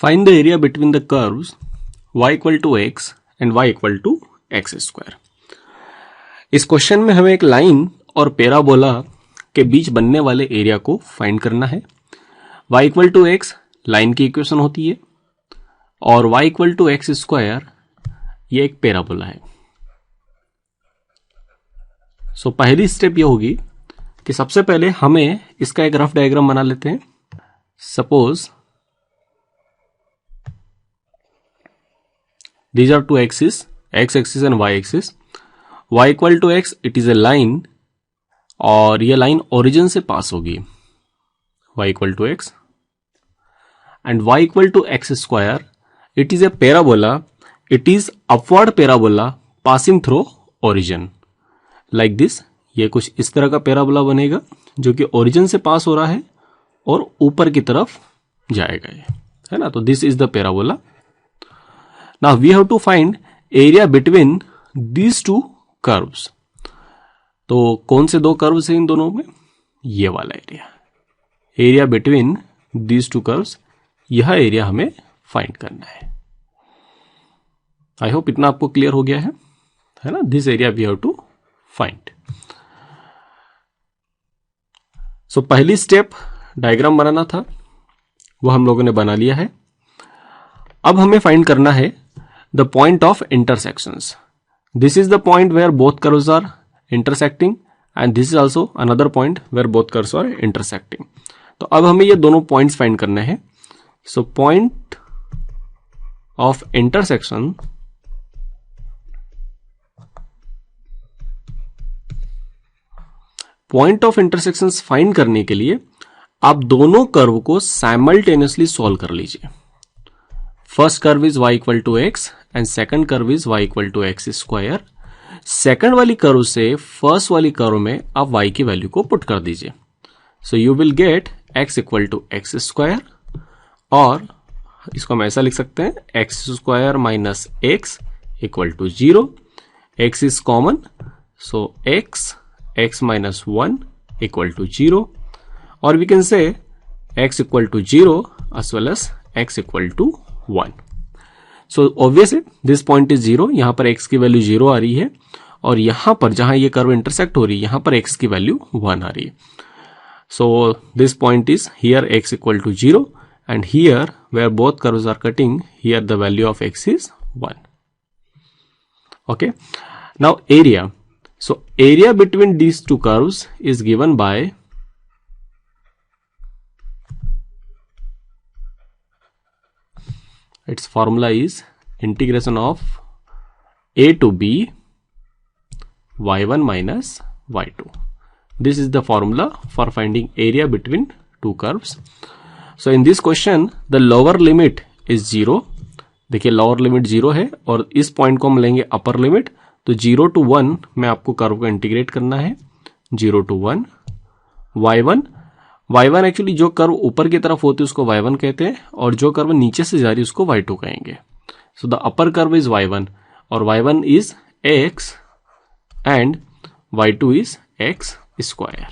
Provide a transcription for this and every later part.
Find the area between the curves y equal to x and y equal to x square. इस question में हमें एक line और parabola के बीच बनने वाले एरिया को फाइंड करना है. y equal to x line की इक्वेशन होती है और y equal to x square ये एक पैराबोला है. सो पहली स्टेप ये होगी कि सबसे पहले हमें इसका एक रफ डायग्राम बना लेते हैं. Suppose these are two axes, x axis and y axis. y equal to x it is a line और ये लाइन ओरिजिन से पास होगी y equal to x and y equal to x square it is a parabola. It is upward parabola passing through origin like this. ये कुछ इस तरह का parabola बनेगा जो कि ओरिजिन से पास हो रहा है और ऊपर की तरफ जाएगा, है ना. तो this is the parabola. Now we have to find area between these two curves. तो कौन से दो कर्व्स हैं इन दोनों में? ये वाला area. Area between these two curves, यह एरिया हमें फाइंड करना है. आई होप इतना आपको क्लियर हो गया है ना. This area we have to find. So पहली स्टेप डायग्राम बनाना था, वो हम लोगों ने बना लिया है. अब हमें फाइंड करना है the point of intersections. This is the point where both curves are intersecting and this is also another point where both curves are intersecting. तो अब हमें ये दोनों पॉइंट्स फाइंड करने हैं. So point of intersection find करने के लिए आप दोनों कर्व को साइमल्टेनियसली सॉल्व कर लीजिए. First curve is y equal to x and second curve is y equal to x square. Second वाली कर्व से फर्स्ट वाली कर्व में आप y की वैल्यू को पुट कर दीजिए. So you will get x equal to x square और इसको हम ऐसा लिख सकते हैं x square minus x equal to 0. x is common so x minus 1 equal to 0 और we can say x equal to 0 as well as x equal to 1. So obviously this point is 0. यहां पर x की value 0 आ रही है और यहां पर जहां ये कर्व इंटरसेक्ट हो रही है यहां पर x की वैल्यू 1 आ रही है. So this point is here x equal to 0 and here where both curves are cutting here the value of x is 1. Okay, now area. So area between these two curves is given by its formula is integration of a to b y1 minus y2. This is the formula for finding area between two curves. So in this question the lower limit is 0. देखिए lower limit 0 है और इस point को हम लेंगे upper limit. तो 0 to 1 में आपको कर्व को इंटीग्रेट करना है. 0 to 1 y1 एक्चुअली जो कर्व ऊपर की तरफ होती है उसको y1 कहते हैं और जो कर्व नीचे से जा रही है उसको y2 कहेंगे. So the upper curve is y1 और y1 is x and y2 is x square.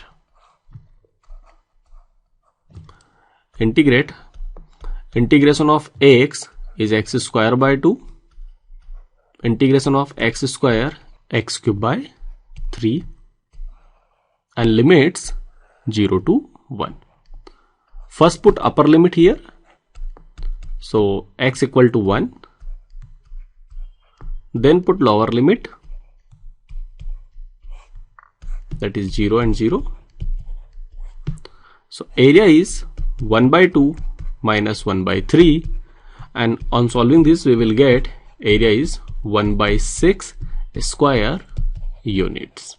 Integration of x is x square by 2. Integration of x square x cube by 3 and limits 0 to 1. First put upper limit here. So x equal to 1. Then put lower limit. That is 0 and 0. So area is 1 by 2 minus 1 by 3. And on solving this we will get area is 1 by 6 square units.